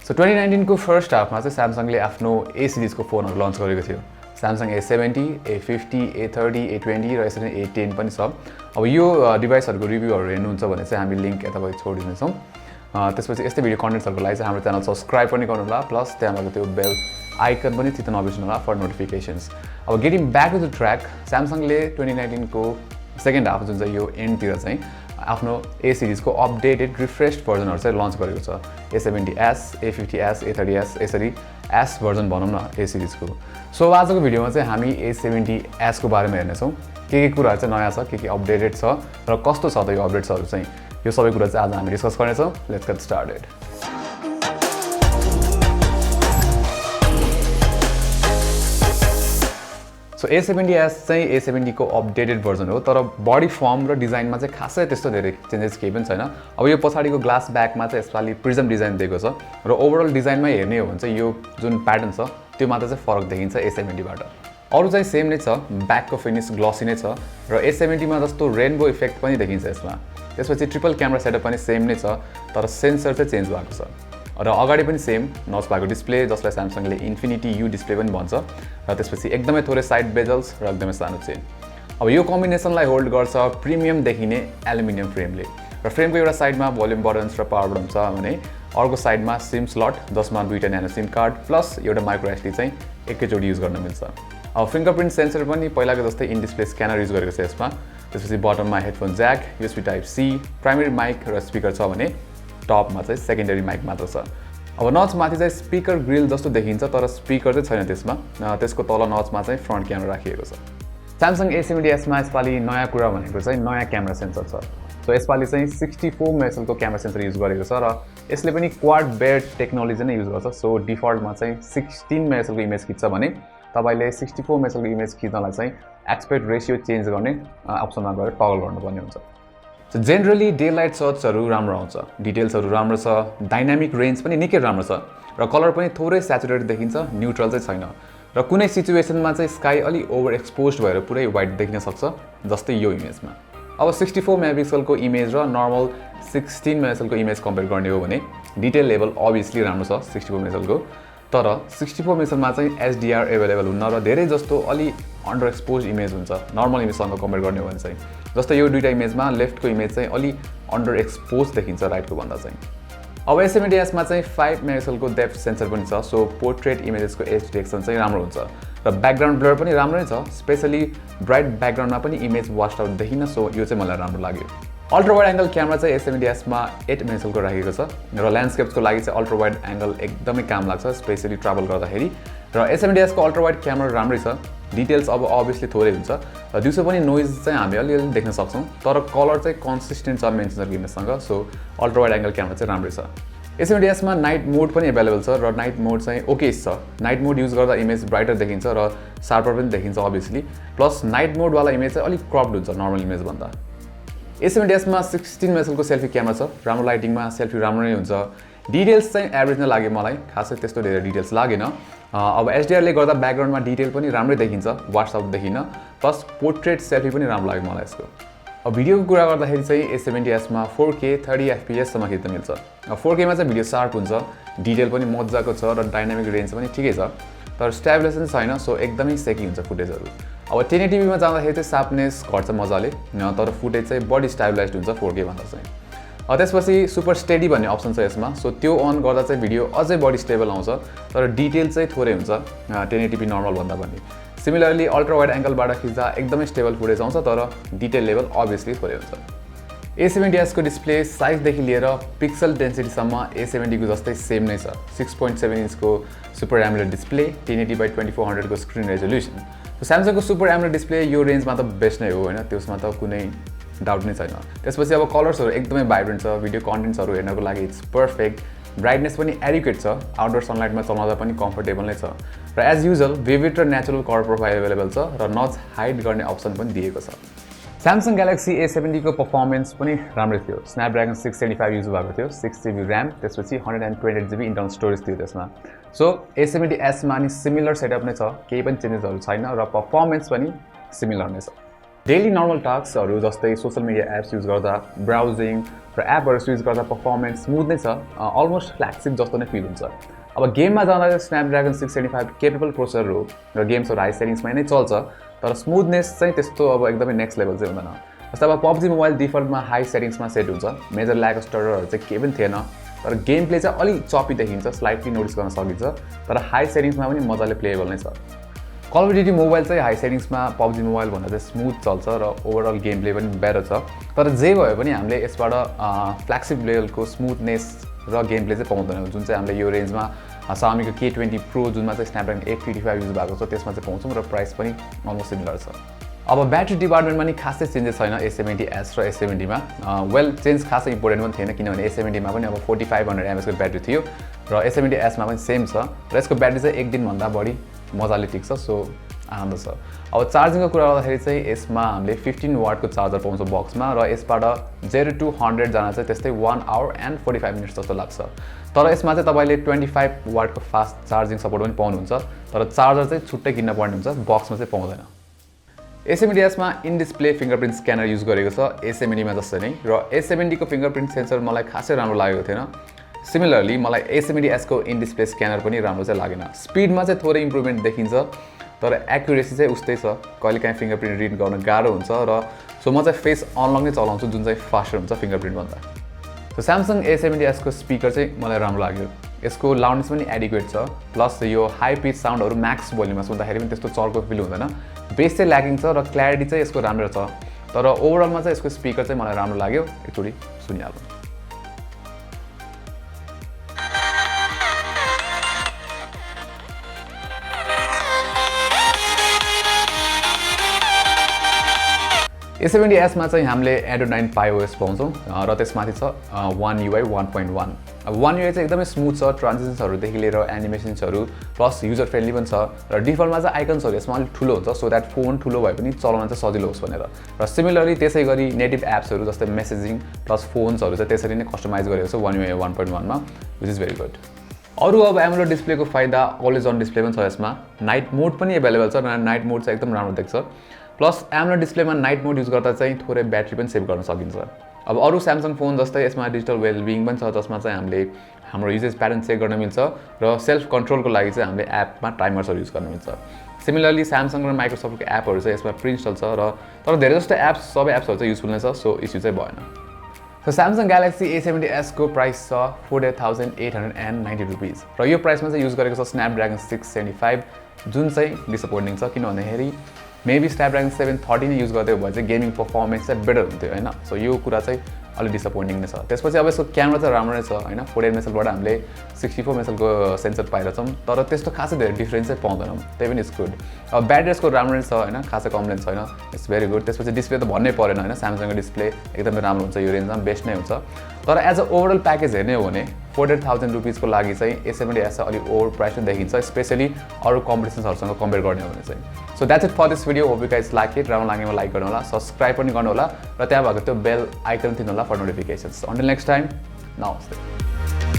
So 2019 को first हाफमा चाहिँ स्यामसङले आफ्नो A सिरिज को फोनहरु लन्च गरेको थियो। Samsung A70, A50, A30, A20 र यसरी A10 पनि छ। अब यो डिभाइसहरुको रिभ्युहरु हेर्नुहुन्छ भने चाहिँ हामी लिंक यतापट्टि छोडिदिने छौं। त्यसपछि यस्तै भिडियो कन्टेन्ट्सहरुको लागि चाहिँ हाम्रो च्यानल सब्स्क्राइब पनि गर्नु होला प्लस त्यहाँबाट त्यो बेल आइकन पनि थिच्न नबिर्सनु होला फर नोटिफिकेशन्स। अब getting back to the track, स्यामसङले 2019 को सेकेन्ड हाफ जुन चाहिँ यो एन्ड तिर चाहिँ आफ्नो A सिरिज को अपडेटेड रिफ्रेश्ड भर्जनहरु चाहिँ लन्च गरेको छ। A70s, A50s, A30s यसरी S भर्जन भनौं न A सिरिज को। सो आजको भिडियोमा चाहिँ हामी A70s को बारेमा हेर्ने छौं। के कुराहरु चाहिँ नयाँ छ, के अपडेटेड छ र कस्तो छ त यो अपडेट्सहरु चाहिँ, यो सबै कुरा चाहिँ आज हामी डिस्कस गर्ने छौं। Let's get started. So A70s चाहिँ A70 को अपडेटेड भर्जन हो, तर बडी फर्म र डिजाइनमा चाहिँ खासै त्यस्तो धेरै चेन्जेस केही पनि छैन। अब यो पछाडीको ग्लास ब्याकमा चाहिँ यसपालि प्रिजम डिजाइन दिएको छ र ओभरअल डिजाइनमा हेर्ने हो भने चाहिँ यो जुन प्याटर्न छ त्यो मात्र चाहिँ फरक देखिन्छ A70 बाट। अरु चाहिँ सेम नै छ, ब्याकको फिनिश ग्लसी नै छ र A70 मा जस्तो रेनबो इफेक्ट पनि देखिन्छ यसमा। त्यसपछि ट्रिपल क्यामेरा सेटअप पनि सेम नै छ, तर सेन्सर चाहिँ चेन्ज भएको छ र अगाडि पनि सेम नच भएको डिस्प्ले जसलाई स्यामसङले इन्फिनिटी यू डिस्प्ले पनि भन्छ र त्यसपछि एकदमै थोरै साइड बेजल्स र एकदमै सानो चेन। अब यो कम्बिनेसनलाई होल्ड गर्छ प्रिमियम देखिने एल्युमिनियम फ्रेमले र फ्रेमको एउटा साइडमा भोल्युम बटन्स र पावर बटन छ भने अर्को साइडमा सिम स्लट जसमा दुईटा न्यानो सिम कार्ड प्लस एउटा माइक्रो एसडी चाहिँ एकैचोटी युज गर्न मिल्छ। अब फिंगरप्रिन्ट सेन्सर पनि पहिलाको जस्तै इन डिस्प्ले स्क्यानर युज गरेको छ यसमा। त्यसपछि बटममा headphone jack, USB type C, primary mic र स्पिकर छ भने टपमा चाहिँ सेकेन्डरी माइक मात्र छ। अब नच माथि चाहिँ स्पिकर ग्रिल जस्तो देखिन्छ तर स्पिकर चाहिँ छैन त्यसमा। त्यसको तल नचमा चाहिँ फ्रन्ट क्यामेरा राखिएको छ। स्यामसङ A70s मा यसपालि नयाँ कुरा भनेको चाहिँ नयाँ क्यामेरा सेन्सर छ। सो यसपालि चाहिँ 64 मेगापिक्सल को क्यामेरा सेन्सर युज गरेको छ र यसले पनि क्वाड बेड टेक्नोलोजी नै युज गर्छ। सो डिफल्टमा चाहिँ 16 मेगापिक्सल को इमेज खिच्छ भने तपाईले 64 मेगापिक्सल को इमेज खिच्नलाई चाहिँ एस्पेक्ट रेशियो चेन्ज गर्ने अप्सनमा गएर टगल गर्नुपर्ने हुन्छ। So generally daylight shotsहरु राम्रो आउँछ, डिटेल्सहरु राम्रो छ, डायनामिक रेन्ज पनि निकै राम्रो छ र कलर पनि थोरै स्याचुरेटेड देखिन्छ, न्यूट्रल चाहिँ छैन र कुनै सिचुएसनमा चाहिँ स्काई अलि ओभर एक्सपोज्ड भएर पुरै व्हाइट देखिन सक्छ जस्तै यो इमेजमा। अब 64 मेगापिक्सल को इमेज र नर्मल 16 मेगापिक्सल को इमेज कम्पेयर गर्ने हो भने डिटेल लेभल obviously राम्रो छ 64 मेगापिक्सल को, तर 64 मेगापिक्सलमा चाहिँ HDR अवेलेबल हुन्न र धेरै जस्तो अलि अन्डर एक्सपोज्ड इमेज हुन्छ नर्मल इमेजसँग कम्पेयर गर्ने हो भने चाहिँ। जस्तै यो दुईटा इमेजमा लेफ्टको इमेज चाहिँ अलि अन्डर एक्सपोज देखिन्छ राइटको भन्दा चाहिँ। अब A70s मा चाहिँ 5 मेगापिक्सल को डेप्थ सेन्सर पनि छ, सो पोर्ट्रेट इमेजेसको एज डिटेक्सन चाहिँ राम्रो हुन्छ र ब्याकग्राउन्ड ब्लर पनि राम्रै छ, स्पेशली ब्राइट ब्याकग्राउन्डमा पनि इमेज वास्ट आउट देखिन। सो यो चाहिँ मलाई राम्रो लाग्यो। अल्ट्रा वाइड एंगल क्यामेरा चाहिँ A70s मा 8 मेगापिक्सल को राखेको छ र ल्यान्डस्केप्सको लागि चाहिँ अल्ट्रा वाइड एंगल एकदमै काम लाग्छ स्पेशली ट्राभल गर्दाखेरि र A70s को अल्ट्रा वाइड क्यामेरा राम्रै छ। डिटेल्स अब obviously थोरै हुन्छ र दिउँसो पनि नोइज चाहिँ हामी अलिअलि देख्न सक्छौं, तर कलर चाहिँ कन्सिस्टेन्ट छ मेन सेन्सरको इमेजसँग। So ultra wide angle camera चाहिँ राम्रै छ। A70s मा नाइट मोड पनि अवेलेबल छ र नाइट मोड चाहिँ ओके छ। नाइट मोड युज गर्दा इमेज ब्राइटर देखिन्छ र शार्पर पनि देखिन्छ obviously, प्लस नाइट मोड वाला इमेज चाहिँ अलि क्रप्ड हुन्छ नर्मल इमेज भन्दा। A70s मा 16 मेगापिक्सल को सेल्फी क्यामेरा छ, राम्रो लाइटिङमा सेल्फी राम्रो नै हुन्छ। डिटेल्स चाहिँ एभरेज नै लाग्यो मलाई, खासै त्यस्तो धेरै डिटेल्स लागेन। अब HDR ले गर्दा ब्याकग्राउन्डमा डिटेल पनि राम्रै देखिन्छ, वाट्स आउट देखिन, प्लस पोर्ट्रेट सेल्फी पनि राम्रो लाग्यो मलाई यसको। अब भिडियोको कुरा गर्दाखेरि चाहिँ A70s मा 4K 30 FPS सम्म खिच्न मिल्छ। 4K मा चाहिँ भिडियो शार्प हुन्छ, डिटेल पनि मज्जाको छ र डायनामिक रेन्ज पनि ठिकै छ, तर स्टेबलाइजेसन छैन, सो एकदमै सेकी हुन्छ फुटेजहरु। अब 1080p मा जाँदाखेरि चाहिँ शार्पनेस घट्छ मजाले, तर फुटेज चाहिँ बडी स्टेबलाइज्ड हुन्छ 4K भन्दा चाहिँ। त्यसपछि सुपर स्टेडी भन्ने अप्सन छ यसमा, सो त्यो अन गर्दा चाहिँ भिडियो अझै बडी स्टेबल आउँछ, तर डिटेल चाहिँ थोरै हुन्छ 1080p नर्मल भन्दा पनि। सिमिलरली अल्ट्रा वाइड एंगलबाट खिच्दा एकदमै स्टेबल फुटेज आउँछ, तर डिटेल लेभल obviously थोरै हुन्छ। A70s को डिस्प्ले साइज देखि लिएर पिक्सल डेन्सिटी सम्म A70 को जस्तै सेम नै छ। 6.7 इन्च को सुपर एमोलेड डिस्प्ले, 1080x2400 को स्क्रिन रेजोल्युसन। स्यामसङ को सुपर एमोलेड डिस्प्ले यो रेन्जमा त बेस्ट नै हो हैन, त्यसमा त कुनै डाउट नै छैन। त्यसपछि अब कलर्सहरु एकदमै भाइब्रेन्ट छ, भिडियो कन्टेन्ट्सहरु हेर्नको लागि इट्स परफेक्ट। ब्राइटनेस पनि एडिक्वेट छ, आउटडोर सनलाइटमा चलाउँदा पनि कम्फर्टेबल नै छ र एज युजुअल विभिड र नेचुरल कलर प्रोफाइल अवेलेबल छ र नच हाइड गर्ने अप्सन पनि दिएको छ। स्यामसङ Galaxy A70 को परफर्मेन्स पनि राम्रै थियो। स्न्यापड्रागन 685 युज भएको थियो, 6GB र्याम, त्यसपछि 128GB इन्टर्नल स्टोरेज थियो त्यसमा। सो A70s मा नि सिमिलर सेटअप नै छ, केही पनि चेन्जेसहरु छैन र परफर्मेन्स पनि सिमिलर नै छ। डेली नर्मल टास्कहरू जस्तै सोशल मिडिया एप्स युज गर्दा, ब्राउजिङ र एपहरू स्विच गर्दा पर्फर्मेन्स स्मुथ नै छ, अलमोस्ट फ्ल्यागसिप जस्तो नै फिल हुन्छ। अब गेममा जाँदा चाहिँ स्न्यापड्रागन 675 केपेबल प्रोसेसर हो र गेम्सहरू हाई सेटिङ्समा नै चल्छ, तर स्मुथनेस चाहिँ त्यस्तो अब एकदमै नेक्स्ट लेभल चाहिँ हुँदैन। जस्तै अब PUBG मोबाइल डिफल्टमा हाई सेटिङ्समा सेट हुन्छ, मेजर ल्याग स्टररहरू चाहिँ केही पनि थिएन, तर गेम प्ले चाहिँ अलिक चपी देखिन्छ, स्लाइटली नोटिस गर्न सकिन्छ, तर हाई सेटिङ्समा पनि मजाले प्लेएबल नै छ। कल अफ ड्युटी मोबाइल चाहिँ हाई सेटिङ्समा PUBG मोबाइल भन्दा चाहिँ स्मुथ चल्छ र ओभरअल गेम प्ले पनि बेटर छ, तर जे भए पनि हामीले यसबाट फ्ल्यागसिप लेभलको स्मुथनेस र गेम प्ले चाहिँ पाउँदैनौँ, जुन चाहिँ हामीले यो रेन्जमा Xiaomi को K20 Pro जुनमा चाहिँ स्न्यापड्रागन 855 युज भएको छ त्यसमा चाहिँ पाउँछौँ र प्राइस पनि अलमोस्ट सिमिलर छ। अब ब्याट्री डिपार्टमेन्टमा नि खासै चेन्जेस छैन A70s र A70मा। वेल चेन्ज खासै इम्पोर्टेन्ट पनि थिएन, किनभने A70मा पनि अब 4500 mAh को ब्याट्री थियो र A70sमा पनि सेम छ र यसको ब्याट्री चाहिँ एक दिनभन्दा बढी मजाले टिक्छ, सो आनन्द छ। अब चार्जिङको कुरा गर्दाखेरि चाहिँ यसमा हामीले 15 वाटको चार्जर पाउँछौँ बक्समा र यसबाट 0 to 100 जान चाहिँ त्यस्तै 1 hour and 45 minutes जस्तो लाग्छ, तर यसमा चाहिँ तपाईँले 25 वाटको फास्ट चार्जिङ सपोर्ट पनि पाउनुहुन्छ, तर चार्जर चाहिँ छुट्टै किन्न पर्ने हुन्छ, बक्समा चाहिँ पाउँदैन। A70sमा in display fingerprint scanner use गरेको छ A70मा जस्तै नै, र A70 को फिङ्गरप्रिन्ट सेन्सर मलाई खासै राम्रो लागेको थिएन। सिमिलरली मलाई A70s को इन डिस्प्ले स्क्यानर पनि राम्रो चाहिँ लागेन। स्पिडमा चाहिँ थोरै इम्प्रुभमेन्ट देखिन्छ, तर एक्युरेसी चाहिँ उस्तै छ, कहिलेकाहीँ फिङ्गरप्रिन्ट रिड गर्न गाह्रो हुन्छ र सो म चाहिँ फेस अनलक नै चलाउँछु, जुन चाहिँ फास्टर हुन्छ फिङ्गरप्रिन्टभन्दा। सो स्यामसङ A70s को स्पिकर चाहिँ मलाई राम्रो लाग्यो, यसको लाउडनेस पनि एडिक्वेट छ, प्लस यो हाई पिच साउन्डहरू म्याक्स भोल्युममा सुन्दाखेरि पनि त्यस्तो चर्को फिल हुँदैन, बेस चाहिँ ल्यागिङ छ र क्ल्यारिटी चाहिँ यसको राम्रो छ, तर ओभरअलमा चाहिँ यसको स्पिकर चाहिँ मलाई राम्रो लाग्यो। एकचोटि सुनिहाल्नु। A70sमा चाहिँ हामीले Android 9 Pie OS पाउँछौँ र त्यसमाथि छ One UI 1.1। अब One UI चाहिँ एकदमै स्मुथ छ, ट्रान्जिसन्सहरूदेखि लिएर एनिमेसन्सहरू प्लस युजर फ्रेन्डली पनि छ र डिफल्टमा चाहिँ आइकन्सहरू यसमा अलिक ठुलो हुन्छ, सो द्याट फोन ठुलो भए पनि चलाउन चाहिँ सजिलो होस् भनेर। र सिमिलरली त्यसै गरी नेटिभ एप्सहरू जस्तै मेसेजिङ प्लस फोन्सहरू चाहिँ त्यसरी नै कस्टमाइज गरेको छ One UI 1.1मा, विच इज भेरी गुड। अरू अब एमोलेड डिस्प्लेको फाइदा अलवेज अन डिस्प्ले पनि छ यसमा, नाइट मोड पनि एभाइलेबल छ र नाइट मोड चाहिँ एकदम राम्रो देख्छ, प्लस एमोलेड डिस्प्लेमा नाइट मोड युज गर्दा चाहिँ थोरै ब्याट्री पनि सेभ गर्न सकिन्छ। अब अरू स्यामसङ फोन जस्तै यसमा डिजिटल वेलबिङ पनि छ, जसमा चाहिँ हामीले हाम्रो युजेज प्याटर्न चेक गर्न मिल्छ र सेल्फ कन्ट्रोलको लागि चाहिँ हामीले एपमा टाइमर्सहरू युज गर्न मिल्छ। सिमिलरली स्यामसङ र माइक्रोसफ्टको एपहरू चाहिँ यसमा प्रिइन्स्टल छ र तर धेरै जस्तो एप्स सबै एप्सहरू चाहिँ युजफुल नै छ, सो इस्यु चाहिँ भएन। सो स्यामसङ ग्यालेक्सी A70s को प्राइस छ 48,890 रुपिज र यो प्राइसमा चाहिँ युज गरेको छ स्न्यापड्रागन 675, जुन चाहिँ डिसअपोइन्टिङ छ, किन भन्दाखेरि मेबी स्न्यापड्रागन 730 नै युज गरिदियो भने चाहिँ गेमिङ पर्फर्मेन्स चाहिँ बेटर हुन्थ्यो होइन, सो यो कुरा चाहिँ अलिक डिसअपोइन्टिङ नै छ। त्यसपछि अब यसको क्यामेरा चाहिँ राम्रो नै छ होइन, 48 मेगापिक्सलबाट हामीले 64 मेगापिक्सलको सेन्सर पाइरहेछौँ, तर त्यस्तो खासै धेरै डिफ्रेन्स चाहिँ पाउँदैनौँ, त्यही पनि इट्स गुड। अब ब्याट्रीको राम्रो नै छ होइन, खासै कम्प्लेन छैन, इट्स भेरी गुड। त्यसपछि डिस्प्ले त भन्नै परेन होइन, स्यामसङको डिस्प्ले एकदमै राम्रो हुन्छ, यो रेन्जमा बेस्ट नै हुन्छ, तर एज अ ओभरअल प्याकेज हेर्ने हो भने 48,000 रुपिजको लागि चाहिँ A70s चाहिँ अलिक ओभर प्राइस नै देखिन्छ, स्पेसली अरू कम्पिटिसन्सहरूसँग कम्पेयर गर्ने हो भने चाहिँ। So that's it for this video, hope you guys like it, राम्रो लागेमा लाइक गर्नु होला, सब्सक्राइब पनि गर्नु होला र त्यहाँ भएको त्यो बेल आइकन थिच्नु होला for notifications. Until next time, नमस्ते।